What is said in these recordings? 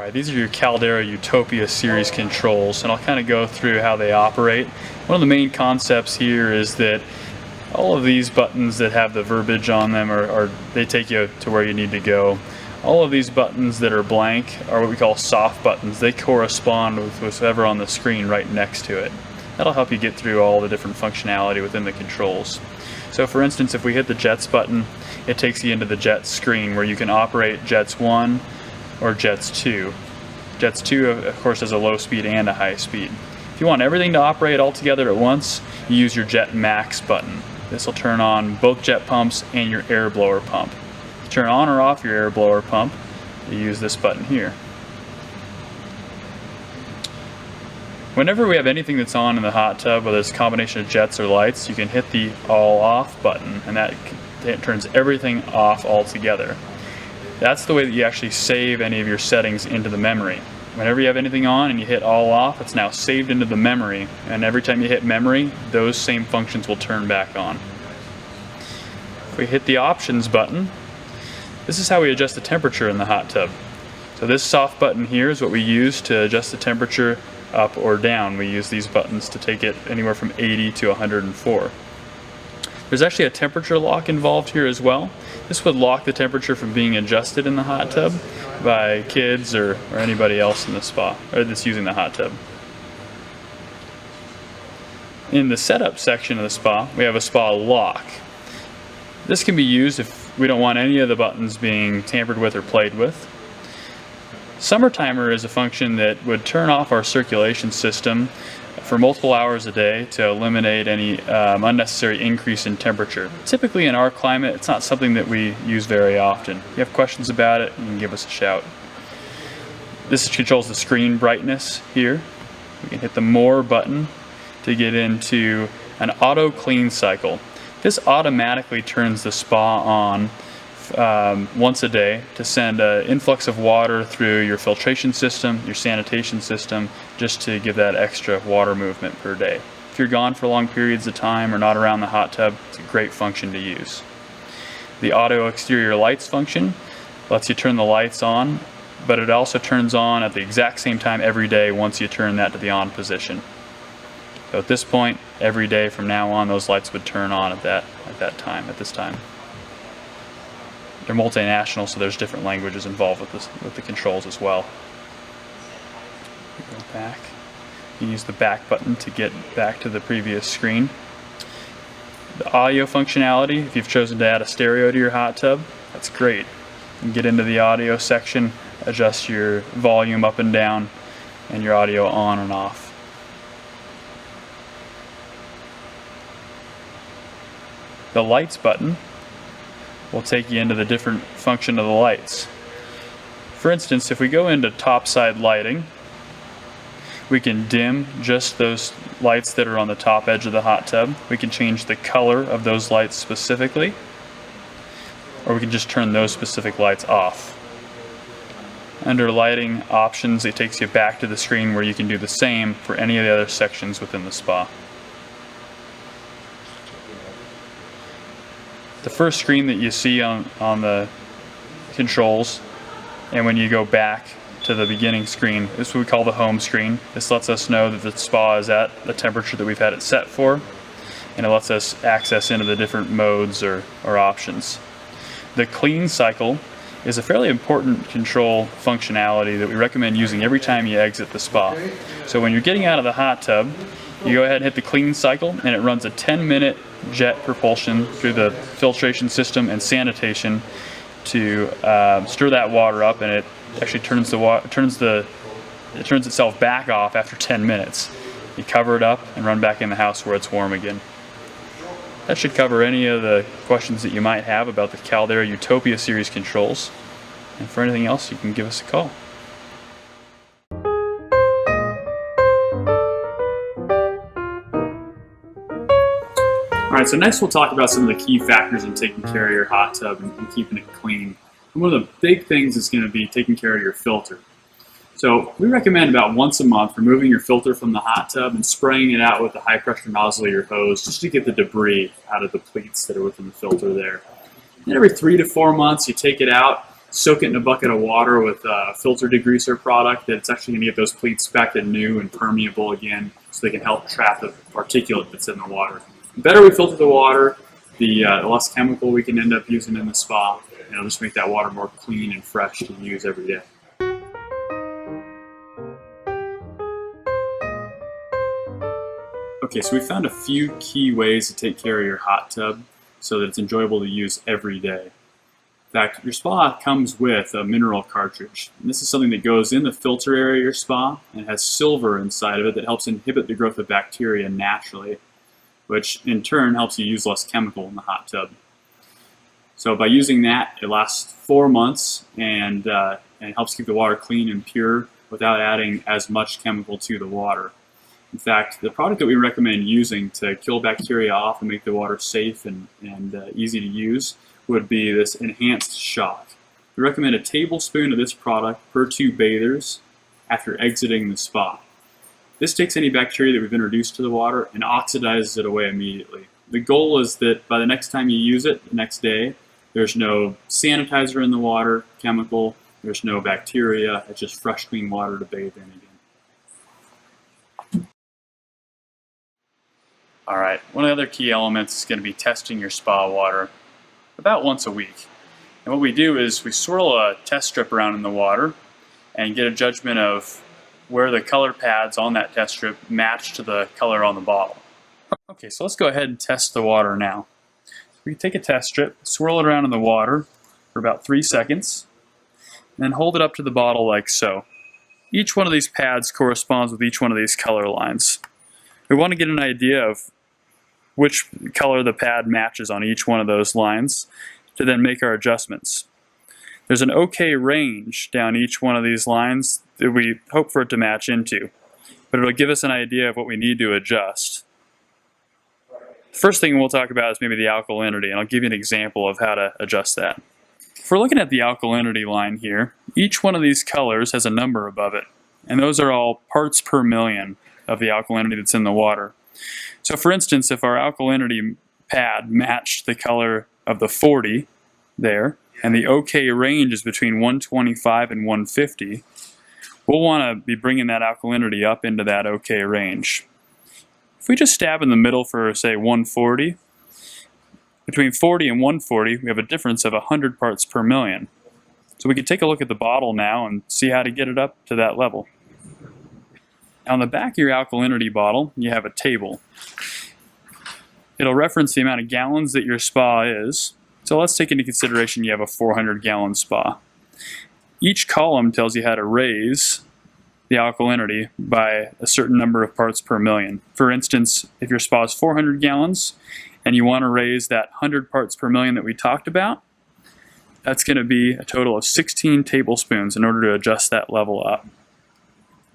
Alright, these are your Caldera Utopia series controls, and I'll kind of go through how they operate. One of the main concepts here is that all of these buttons that have the verbiage on them they take you to where you need to go. All of these buttons that are blank are what we call soft buttons. They correspond with whatever on the screen right next to it. That'll help you get through all the different functionality within the controls. So for instance, if we hit the Jets button, it takes you into the Jets screen where you can operate Jets 1 or Jets 2. Jets 2 of course has a low speed and a high speed. If you want everything to operate all together at once, you use your Jet Max button. This will turn on both jet pumps and your air blower pump. To turn on or off your air blower pump, you use this button here. Whenever we have anything that's on in the hot tub, whether it's a combination of jets or lights, you can hit the all off button, and that turns everything off altogether. That's the way that you actually save any of your settings into the memory. Whenever you have anything on and you hit all off, it's now saved into the memory, and every time you hit memory, those same functions will turn back on. If we hit the options button, this is how we adjust the temperature in the hot tub. So this soft button here is what we use to adjust the temperature up or down. We use these buttons to take it anywhere from 80 to 104. There's actually a temperature lock involved here as well. This would lock the temperature from being adjusted in the hot tub by kids or anybody else in the spa, or that's using the hot tub. In the setup section of the spa, we have a spa lock. This can be used if we don't want any of the buttons being tampered with or played with. Summer timer is a function that would turn off our circulation system for multiple hours a day to eliminate any unnecessary increase in temperature. Typically in our climate, it's not something that we use very often. If you have questions about it, you can give us a shout. This controls the screen brightness here. We can hit the More button to get into an auto clean cycle. This automatically turns the spa on once a day to send an influx of water through your filtration system, your sanitation system, just to give that extra water movement per day. If you're gone for long periods of time or not around the hot tub, it's a great function to use. The auto exterior lights function lets you turn the lights on, but it also turns on at the exact same time every day once you turn that to the on position. So at this point, every day from now on, those lights would turn on at this time. They're multinational, so there's different languages involved with the controls as well. Go back. You use the back button to get back to the previous screen. The audio functionality, if you've chosen to add a stereo to your hot tub, that's great. You can get into the audio section, adjust your volume up and down, and your audio on and off. The lights button will take you into the different function of the lights. For instance, if we go into topside lighting, we can dim just those lights that are on the top edge of the hot tub. We can change the color of those lights specifically, or we can just turn those specific lights off. Under lighting options, it takes you back to the screen where you can do the same for any of the other sections within the spa. The first screen that you see on the controls, and when you go back to the beginning screen, this is what we call the home screen. This lets us know that the spa is at the temperature that we've had it set for, and it lets us access into the different modes or options. The clean cycle is a fairly important control functionality that we recommend using every time you exit the spa. So when you're getting out of the hot tub, you go ahead and hit the clean cycle, and it runs a 10-minute jet propulsion through the filtration system and sanitation to stir that water up, and it actually turns itself back off after 10 minutes. You cover it up and run back in the house where it's warm again. That should cover any of the questions that you might have about the Caldera Utopia series controls. And for anything else, you can give us a call. Alright, so next we'll talk about some of the key factors in taking care of your hot tub and keeping it clean. And one of the big things is going to be taking care of your filter. So we recommend about once a month removing your filter from the hot tub and spraying it out with the high pressure nozzle of your hose just to get the debris out of the pleats that are within the filter there. And every 3 to 4 months you take it out, soak it in a bucket of water with a filter degreaser product that's actually going to get those pleats back to new and permeable again, so they can help trap the particulate that's in the water. The better we filter the water, the less chemical we can end up using in the spa, and it'll just make that water more clean and fresh to use every day. Okay, so we found a few key ways to take care of your hot tub so that it's enjoyable to use every day. In fact, your spa comes with a mineral cartridge. And this is something that goes in the filter area of your spa and has silver inside of it that helps inhibit the growth of bacteria naturally, which in turn helps you use less chemical in the hot tub. So by using that, it lasts 4 months and helps keep the water clean and pure without adding as much chemical to the water. In fact, the product that we recommend using to kill bacteria off and make the water safe and easy to use would be this enhanced shock. We recommend a tablespoon of this product per 2 bathers after exiting the spa. This takes any bacteria that we've introduced to the water and oxidizes it away immediately. The goal is that by the next time you use it, the next day, there's no sanitizer in the water, chemical, there's no bacteria, it's just fresh, clean water to bathe in again. All right, one of the other key elements is going to be testing your spa water about once a week. And what we do is we swirl a test strip around in the water and get a judgment of where the color pads on that test strip match to the color on the bottle. Okay, so let's go ahead and test the water now. We take a test strip, swirl it around in the water for about 3 seconds, and then hold it up to the bottle like so. Each one of these pads corresponds with each one of these color lines. We want to get an idea of which color the pad matches on each one of those lines to then make our adjustments. There's an okay range down each one of these lines that we hope for it to match into, but it'll give us an idea of what we need to adjust. First thing we'll talk about is maybe the alkalinity, and I'll give you an example of how to adjust that. If we're looking at the alkalinity line here, each one of these colors has a number above it, and those are all parts per million of the alkalinity that's in the water. So for instance, if our alkalinity pad matched the color of the 40 there, and the OK range is between 125 and 150, we'll want to be bringing that alkalinity up into that OK range. If we just stab in the middle for, say, 140, between 40 and 140, we have a difference of 100 parts per million. So we can take a look at the bottle now and see how to get it up to that level. On the back of your alkalinity bottle, you have a table. It'll reference the amount of gallons that your spa is. So let's take into consideration you have a 400-gallon spa. Each column tells you how to raise the alkalinity by a certain number of parts per million. For instance, if your spa is 400 gallons and you want to raise that 100 parts per million that we talked about, that's going to be a total of 16 tablespoons in order to adjust that level up.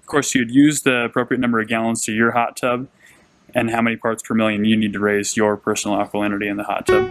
Of course, you'd use the appropriate number of gallons to your hot tub and how many parts per million you need to raise your personal alkalinity in the hot tub.